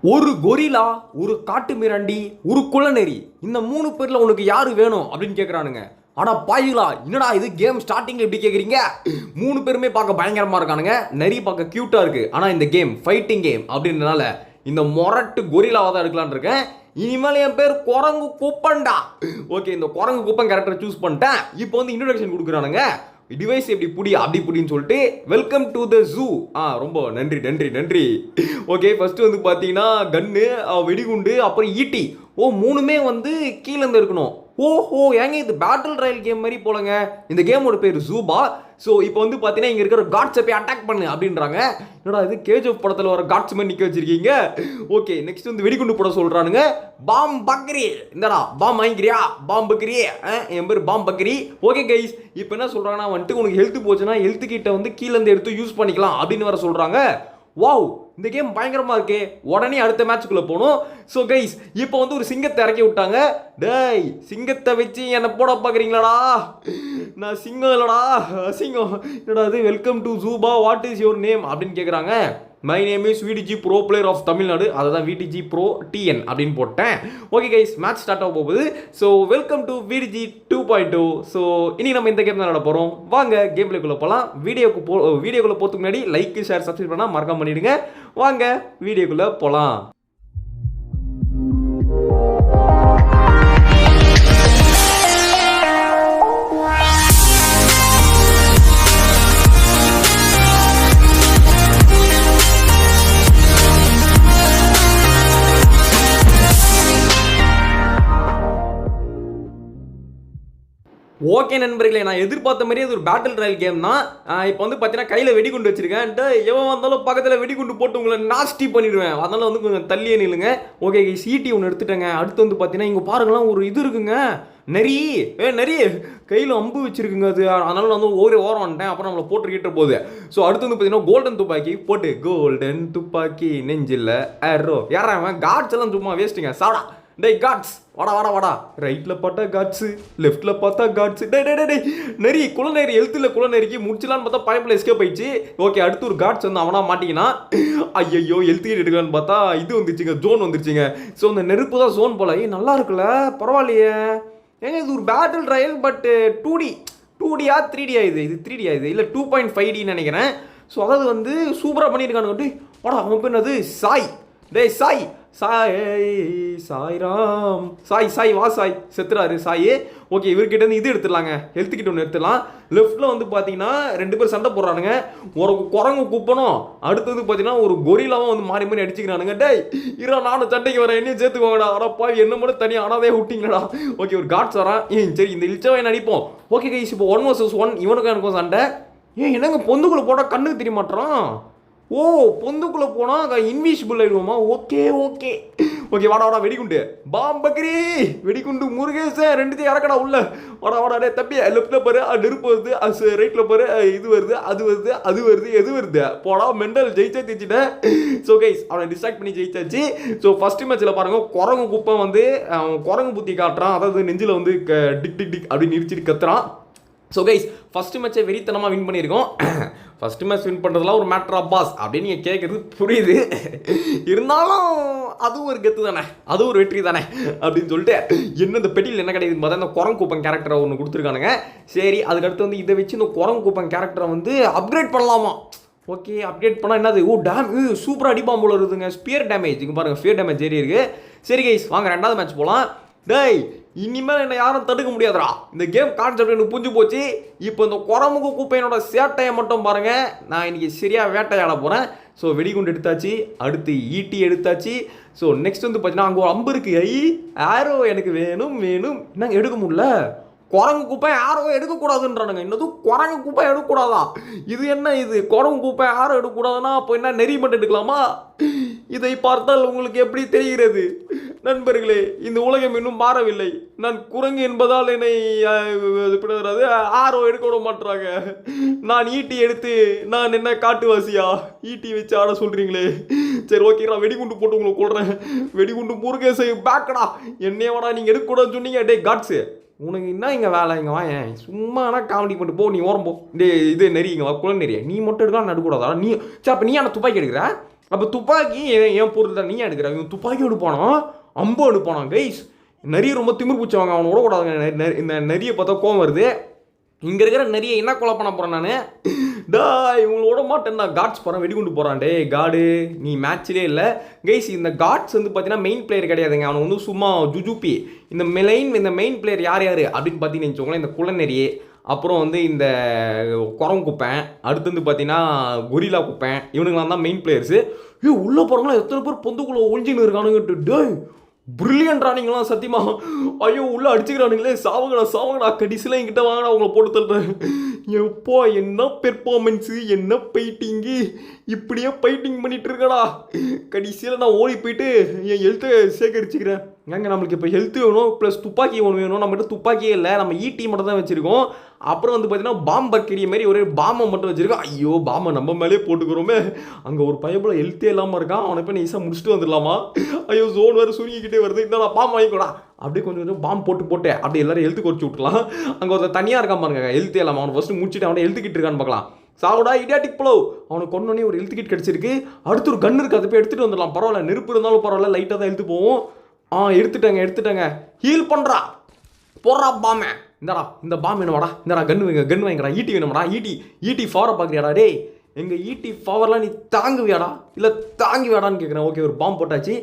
ஒரு கொரிலா, ஒரு காட்டு மிராண்டி, ஒரு குள்ளநெறி, இந்த 3 பேர்ல உனக்கு யாரு வேணும் அப்படின்னு கேட்குறானுங்க. அடா பாவிகளா, என்னடா இது கேம் ஸ்டார்டிங்ல இப்படி கேட்குறீங்க? 3 பேருமே பார்க்க பயங்கரமா இருக்கானுங்க. நரி பார்க்க கியூட்டா இருக்கு. ஆனா இந்த கேம் ஃபைட்டிங் கேம் அப்படின்றனால இந்த மொரட்டு கொரிலாவை தான் எடுக்கலான்னு இருக்கேன். இனிமேல் என் பேர் குரங்கு குப்பன்டா. ஓகே, இந்த குரங்கு குப்பன் கேரக்டர் சூஸ் பண்ணிட்டேன். இப்போ வந்து இன்ட்ரோடக்ஷன் கொடுக்குறானுங்க. டிவைஸ் எப்படி புடி அப்படி புடின்னு சொல்லிட்டு வெல்கம் டு த ஜூ. ரொம்ப நன்றி நன்றி நன்றி. ஓகே, ஃபர்ஸ்ட் வந்து பார்த்தீங்கன்னா கன்னு, வெடிகுண்டு, அப்புறம் ஈட்டி. ஓ, மூணுமே வந்து கீழே இருந்து இருக்கணும். ஓஹோ, ஏங்க இது பேட்டில் ராயல் கேம் மாதிரி போலங்க. இந்த கேமோட பேர் ஜூபா. ஸோ இப்போ வந்து பார்த்தீங்கன்னா இங்கே இருக்கிற காட்ஸை போய் அட்டாக் பண்ணு அப்படின்றாங்க. என்னடா இது கேஜிஎஃப் படத்தில் வர காட்ஸ் மாதிரி நிற்க வச்சிருக்கீங்க. ஓகே, நெக்ஸ்ட் வந்து வெடிகுண்டு போட சொல்கிறானுங்க. பாம் பக்ரி, இந்தடா பாம் வாங்கிக்கிறியா? பாம் பக்ரி, என் பேர் பாம் பக்ரி. ஓகே கைஸ், இப்போ என்ன சொல்கிறாங்கன்னா வந்துட்டு உனக்கு ஹெல்த் போச்சுன்னா ஹெல்த் கிட்ட வந்து கீழே இருந்து எடுத்து யூஸ் பண்ணிக்கலாம் அப்படின்னு வர சொல்கிறாங்க. வாவ், இந்த கேம் பயங்கரமா இருக்கே. உடனே அடுத்த மேட்சுக்குள்ள போகணும். ஸோ கைஸ், இப்போ வந்து ஒரு சிங்கத்தை இறக்கி விட்டாங்க. டேய், சிங்கத்தை வச்சு என்னை போட பார்க்குறீங்களாடா? நான் சிங்கம் இல்லடா, சிங்கம். என்னடா அது welcome to Juba, what is your name அப்படின்னு கேட்குறாங்க. My name is VDG bro player of Tamil Nadu. அதை தான் விடிஜி ப்ரோ டிஎன் அப்படின்னு போட்டேன். ஓகே கைஸ், மேட்ச் ஸ்டார்ட் ஆக போகுது. So welcome to VDG 2.2. So இனி நம்ம இந்த கேம் தான் நட போகிறோம். வாங்க கேம் பிளேக்குள்ளே போகலாம். வீடியோக்குள்ளே போகிறதுக்கு முன்னாடி லைக் ஷேர் சப்ஸ்கிரைப் பண்ணால் மறக்காம பண்ணிவிடுங்க. வாங்க வீடியோக்குள்ளே போகலாம். ஓகே நண்பர்களே, நான் எதிர்பார்த்த மாதிரியே அது ஒரு பேட்டில் ராயல் கேம் தான். இப்போ வந்து பார்த்தீங்கன்னா கையில் வெடிகுண்டு வச்சிருக்கேன். எவன் வந்தாலும் பக்கத்தில் வெடிகுண்டு போட்டு உங்களை நாஸ்டி பண்ணிடுவேன். அதனால வந்து கொஞ்சம் தள்ளியே நில்லுங்க. ஓகே, சீட்டி ஒன்று எடுத்துட்டேங்க. அடுத்து வந்து பார்த்தீங்கன்னா இங்கே பாருங்களேன், ஒரு இது இருக்குங்க. நரி, நரி கையில் அம்பு வச்சிருக்குங்க. அது அதனால வந்து ஓரம் வந்துட்டேன். அப்புறம் நம்மளை போட்டு கிட்ட போகுது. ஸோ அடுத்து வந்து பார்த்தீங்கன்னா கோல்டன் துப்பாக்கி போட்டு, கோல்டன் துப்பாக்கி நெஞ்சில் ஏரோ. யாரா காட்ஸ் எல்லாம் சும்மா வேஸ்ட்டுங்க. சாடா டேய் காட்ஸ், வாடா வாடா வாடா. ரைட்டில் பார்த்தா காட்ஸு, லெஃப்ட்டில் பார்த்தா காட்ஸு. டே டே டே நெறி, குளநெறி எழுத்தில் குளநெறிக்கு முடிச்சலான்னு பார்த்தா பைப்பில் எஸ்கேப் ஆயிடுச்சு. ஓகே, அடுத்து ஒரு காட்ஸ் வந்து அவனா மாட்டிக்கினா. ஐயோ, எழுத்துக்கிட்டு எடுக்கலான்னு பார்த்தா இது வந்துருச்சுங்க, ஜோன் வந்துருச்சுங்க. ஸோ அந்த நெருப்பு தான் ஜோன் போல. நல்லா இருக்குல்ல, பரவாயில்லையே. ஏங்க இது ஒரு பேட்டில் ட்ரையல், பட் 2Dயா 3Dயா? இது 3Dயா? இது இல்லை 2.5Dன்னு நினைக்கிறேன். ஸோ அதாவது வந்து சூப்பராக பண்ணியிருக்கானுங்க. வாடா, அவன் பேர் அது சாய். டேய் சாய், சாய் சாய்ராம், சாய் வா சாய். செத்துறாரு சாய். ஓகே, இவர்கிட்ட இருந்து இது எடுத்துடலாங்க, ஹெல்த் கிட்ட ஒன்று எடுத்துடலாம். லெஃப்ட்டில் வந்து பார்த்தீங்கன்னா 2 பேர் சண்டை போடுறானுங்க. ஒரு குரங்கு கூப்பனும், அடுத்து வந்து பார்த்தீங்கன்னா ஒரு கொரிலாவும் வந்து மாறி மாறி அடிச்சுக்கிறானுங்க. டேய் இரா, நானும் சண்டைக்கு வரேன், என்னையும் சேர்த்துக்கோங்கடா. அடா பாவி, என்ன மட்டும் தனியாக ஆனாதே விட்டீங்களடா. ஓகே, ஒரு காட்ஸ் வரான். சரி, இந்த இழிச்சவை அடிப்போம். ஓகே கைஸ், இப்போ 1 vs 1 இவனுக்கும் எனக்கும் சண்டை. என்னங்க பொந்துக்குள்ளே போட்டால் கண்ணுக்கு தெரிய மாட்டான்? ஓ, பொந்துக்குள்ளே போனால் இன்விசிபிள் ஆகிடுவோமா? Okay okay okay. வாடா வாடா, வெடிகுண்டு பாம் பக்ரி, வெடிகுண்டு முருகேசன், ரெண்டுத்தையும் இறக்கடா உள்ள. வாடா வாடா, டே தப்பி. லெஃப்ட்டில் பாரு, நெருப்பு வருது. ரைட்டில் பாரு, இது வருது, அது வருது, அது வருது, எது வருது? போடா மெண்டல், ஜெயிச்சா தேய்ச்சிட்டேன். ஸோ கைஸ், அவனை டிஸ்ட்ராக்ட் பண்ணி ஜெயிச்சாச்சு. ஸோ ஃபர்ஸ்ட் மேட்ச்சில் பாருங்க, குரங்கு குப்பம் வந்து குரங்கு புத்தி காட்டுறான். அதாவது நெஞ்சில் வந்து டிக் டிக் டிக் அப்படின்னு இடிச்சிட்டு கத்துறான். ஸோ கைஸ், ஃபஸ்ட்டு மேட்சை வெறித்தனமாக வின் பண்ணியிருக்கோம். ஃபஸ்ட்டு மேட்ச் வின் பண்ணுறதுலாம் ஒரு மேட்ரு ஆஃப் பாஸ் அப்படின்னு நீங்கள் கேட்குறது புரியுது. இருந்தாலும் அதுவும் ஒரு கெத்து தானே, அதுவும் ஒரு வெற்றி தானே அப்படின்னு சொல்லிட்டு என்ன இந்த பெட்டியில் என்ன கிடைக்குதுன்னு பார்த்தா இந்த குரங்கு கூப்பன் கேரக்டரை ஒன்று கொடுத்துருக்கானுங்க. சரி, அதுக்கடுத்து வந்து இதை வச்சு இந்த குரங்கு கூப்பன் கேரக்டரை வந்து அப்கிரேட் பண்ணலாமா? ஓகே, அப்டேட் பண்ணால் என்னது? ஓ சூப்பராக அடிப்பாம் போல இருக்குதுங்க. ஸ்பியர் டேமேஜ் இங்கே பாருங்கள், ஸ்பியர் டேமேஜ் ஏறி இருக்குது. சரி கைஸ், வாங்க 2வது மேட்ச் போகலாம். டேய், இனிமேல் என்னை யாரும் தடுக்க முடியாதுடா. இந்த கேம் கான்செப்ட் எனக்கு புரிஞ்சு போச்சு. இப்போ இந்த குரமுக கூப்பையனோட சேட்டையை மட்டும் பாருங்க. நான் இன்னைக்கு சரியாக வேட்டையாட போகிறேன். ஸோ வெடிகுண்டு எடுத்தாச்சு, அடுத்து ஈட்டி எடுத்தாச்சு. ஸோ நெக்ஸ்ட் வந்து பார்த்தீங்கன்னா அங்கே ஒரு அம்பு இருக்கு. ஆரோ எனக்கு வேணும் வேணும். என்னங்க எடுக்க முடியல? குரங்கு குப்பை ஆரோ எடுக்கக்கூடாதுன்றானுங்க. இன்னதும் குரங்கு குப்பை எடுக்கக்கூடாதா? இது என்ன இது? குரங்கு குப்பை ஆரோ எடுக்கக்கூடாதுன்னா அப்போ என்ன நெறி மட்டும் எடுக்கலாமா? இதை பார்த்தால் உங்களுக்கு எப்படி தெரிகிறது நண்பர்களே? இந்த உலகம் இன்னும் மாறவில்லை. நான் குரங்கு என்பதால் என்னை ஆரோ எடுக்க விட மாட்டுறாங்க. நான் ஈட்டி எடுத்து நான் என்ன காட்டுவாசியா? ஈட்டி வச்சு ஆட சொல்றீங்களே. சரி ஓகே, நான் வெடிகுண்டு போட்டு உங்களுக்கு கொள்றேன். வெடிகுண்டு முருகேசை பேக்கடா. என்னையவாடா நீங்கள் எடுக்கக்கூடாதுன்னு சொன்னீங்க. டே காட்ஸு, உனக்கு என்ன இங்கே வேலை? இங்கே வா, ஏன் சும்மா காமெடி பண்ணிட்டு போ. நீ ஓரம் போ. டே இது நெறி, இங்கே வா, குளம் நெறிய நீ மட்டும் எடுக்கலாம், நடுக்கூடாதா? நீ சரி, அப்போ நீ ஆனால் துப்பாக்கி எடுக்கிற? அப்போ துப்பாக்கி என் பொருள் தான், நீ எடுக்கிற. இவன் துப்பாக்கி எடுப்பானா, அம்பு எடுப்பானா கைஸ். நிறைய ரொம்ப திமிர் பிடிச்சவங்க, அவனை விடக்கூடாதுங்க. இந்த நிறைய பார்த்தா கோவம் வருது. இங்கே இருக்கிற நிறைய என்ன கொலை பண்ண போகிறேன் நான். டா இவங்கள விட மாட்டேன், நான் காட்ஸ் போகிறேன், வெடிகுண்டு போகிறான். டே காடு நீ மேட்ச்லேயே இல்லை கைஸ். இந்த காட்ஸ் வந்து பார்த்தீங்கன்னா மெயின் பிளேயர் கிடையாதுங்க, அவனை வந்து சும்மா ஜுஜுப்பி. இந்த மெயின் பிளேயர் யார் யார் அப்படின்னு பார்த்தீங்கன்னு வச்சுக்கோங்களேன், இந்த குளநெறியே, அப்புறம் வந்து இந்த குரங்கு குப்பேன், அடுத்து வந்து பார்த்தீங்கன்னா கொரிலா குப்பேன், இவனுங்களாம் தான் மெயின் பிளேயர்ஸு. உள்ளே போகிறவங்களா எத்தனை பேர் பொந்துக்குள்ளே ஒழிஞ்சின்னு இருக்கானுங்கட்டு. டே பிரில்லியன்ட் ராணிங்களாம் சத்தியமா. ஐயோ உள்ள அடிச்சுக்கிறானுங்களே, சாவுங்கடா கடைசியில் என்கிட்ட வாங்கடா உங்களை போட்டு தள்ளுறேன். எப்போ என்ன பெர்ஃபார்மன்ஸு, என்ன ஃபைட்டிங்கு, இப்படியே ஃபைட்டிங் பண்ணிட்டு இருக்கடா. கடைசியில் நான் ஓடி போயிட்டு என் ஹெல்த்தை சேகரிச்சுக்கிறேன். ஏங்க நம்மளுக்கு இப்போ ஹெல்த் வேணும் ப்ளஸ் துப்பாக்கி ஒன்று வேணும். நம்மகிட்ட துப்பாக்கியே இல்லை, நம்ம ஈட்டி மட்டும் தான் வச்சுருக்கோம். அப்புறம் வந்து பார்த்தீங்கன்னா பாம்பர்க்கரிய மாதிரி ஒரே பாம்பை மட்டும் வச்சுருக்கோம். ஐயோ பாம்பை நம்ம மேலே போட்டுக்கிறோமே. அங்கே ஒரு பையபில் ஹெல்த்தே இல்லாமல் இருக்கான், அவனை போய் ஈஸியாக முடிச்சுட்டு வந்துடலாமா. ஐயோ ஜோன் வேறு சுருங்கிக்கிட்டே வருது, இந்த நான் பாம்பு வாங்கிக்கூடா. அப்படியே கொஞ்சம் கொஞ்சம் பாம்பு போட்டு அப்படியே எல்லாரும் ஹெல்த்து குறைச்சி விட்டுலாம். அங்கே ஒருத்தர் தனியாக இருக்கான் பாருங்க, ஹெல்த்தே இல்லாமல். அவனை ஃபஸ்ட்டு முடிச்சுட்டு அவனை ஹெல்த்து கிட் இருக்கான்னு பார்க்கலாம். சாவுடா இடியாட்டிக் ப்ளோ. அவனுக்கு கொண்டோடனே ஒரு ஹெல்த் கிட் கிடச்சிருக்கு. அடுத்து ஒரு கன் இருக்குது, அதை போய் எடுத்துகிட்டு வந்துடலாம். பரவாயில்ல, நெருப்பு இருந்தாலும் பரவாயில்ல, லைட்டாக தான் ஹெல்த்து போவோம். எடுத்துட்டாங்க. ஹீல் பண்ணுறா, போடுறா பாமே. இந்தாடா இந்த பாம் வேணுமாடா, இந்தாடா கன் வாங்கிக்கடா. ஈட்டி வேணுமாடா, ஈட்டி ஃபவரை பார்க்குறியாடா. டே எங்கள் ஈட்டி ஃபவர்லாம் நீ தாங்குவியாடா, இல்லை தாங்குவியாடான்னு கேட்குறேன். ஓகே ஒரு பாம்பு போட்டாச்சு.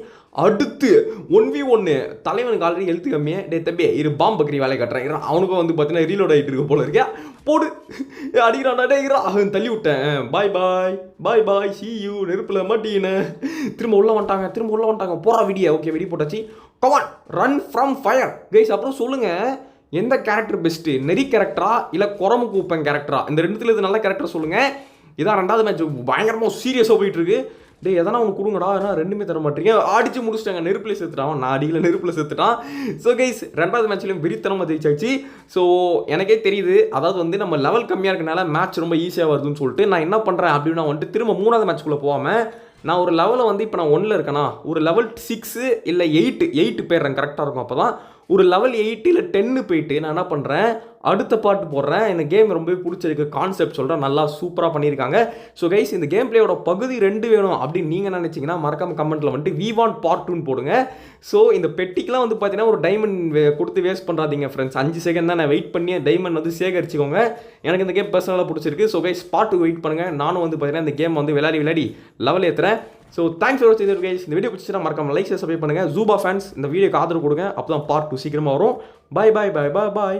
அடுத்து 1v1 தலைவனுக்கு ஆல்ரெடி ஹெல்த் கம்மியே. டே தம்பி இரு பாம்பு பக்கரி வேலையை கட்டுறேன். அவனுக்கும் வந்து பார்த்தீங்கன்னா ரீலோட் ஆகிட்டு இருக்க போல இருக்கா. போடு அடிக்கிறான்டா. டே அவன் தள்ளி விட்டேன். பாய் சி யூ. நெருப்பில் மாட்டீன்னு திரும்ப உள்ள வந்துட்டாங்க. போகிறா விடிய. ஓகே வெடி போட்டாச்சு. Come on run from fire guys. அப்புறம் சொல்லுங்கள் எந்த கேரக்டர் பெஸ்ட்டு, நெறி கேரக்டரா இல்லை குரம்பு கூப்பன் கேரக்டரா? இந்த ரெண்டுத்துல இது நல்ல கேரக்டர் சொல்லுங்கள். இதான் ரெண்டாவது மேட்ச் பயங்கரமாக சீரியஸாக போயிட்டுருக்கு. டே எதனா ஒன்று கொடுங்கடா, ஏன்னா ரெண்டுமே தர மாட்டீங்க. அடிச்சு முடிச்சிட்டாங்க, நெருப்பில் சேர்த்துட்டான். நான் அடிக்கல, நெருப்பில் சேர்த்துட்டான். ஸோ கைஸ் ரெண்டாவது மேட்ச்லையும் வெறித்தனமாக ஜெயிச்சாச்சு. ஸோ எனக்கே தெரியுது, அதாவது வந்து நம்ம லெவல் கம்மியாக இருக்கனால மேட்ச் ரொம்ப ஈஸியாக வருதுன்னு சொல்லிட்டு நான் என்ன பண்ணுறேன் அப்படின்னா வந்துட்டு திரும்ப மூணாவது மேட்ச்குள்ளே போகாமல் நான் ஒரு லெவலில் வந்து இப்போ நான் 1ல் இருக்கேனா, ஒரு லெவல் 6 இல்லை 8 போயிடுறேன் கரெக்டாக இருக்கும். அப்போ தான் ஒரு லெவல் 8 இல்லை 10 போயிட்டு நான் என்ன பண்ணுறேன், அடுத்த பாட்டு போடுறேன். இந்த கேம் ரொம்ப பிடிச்சிருக்கு, கான்செப்ட் சொல்கிறேன், நல்லா சூப்பராக பண்ணியிருக்காங்க. ஸோ கைஸ் இந்த கேம் பிளேயோட பகுதி 2 வேணும் அப்படின்னு நீங்கள் நினச்சிங்கன்னா மறக்காமல் கமெண்ட்டில் வந்துட்டு we want part 2 போடுங்க. ஸோ இந்த பெட்டிக்கெலாம் வந்து பார்த்தீங்கன்னா ஒரு டைமண்ட் கொடுத்து வேஸ்ட் பண்ணுறாதீங்க ஃப்ரெண்ட்ஸ். 5 செகண்ட் தான் நான் வெயிட் பண்ணி டைமண்ட் வந்து சேகரிச்சுக்கோங்க. எனக்கு இந்த கேம் பர்சனலாக பிடிச்சிருக்கு. ஸோ கைஸ் பார்ட் 2 வெயிட் பண்ணுங்கள். நானும் வந்து பார்த்தீங்கன்னா இந்த கேம் வந்து விளையாடி லெவல் ஏற்றுறேன். ஸோ தேங்க்ஸ் ஃபார் வாட்சிங் கைஸ். இந்த வீடியோ பிடிச்சினா மறக்காம லைக் சப்ஸ்கிரைப் பண்ணுங்கள். ஜூபா ஃபேன்ஸ் இந்த வீடியோக்கு ஆதரவு கொடுங்க, அப்போ தான் பார்ட் 2 சீக்கிரமாக வரும். பாய்.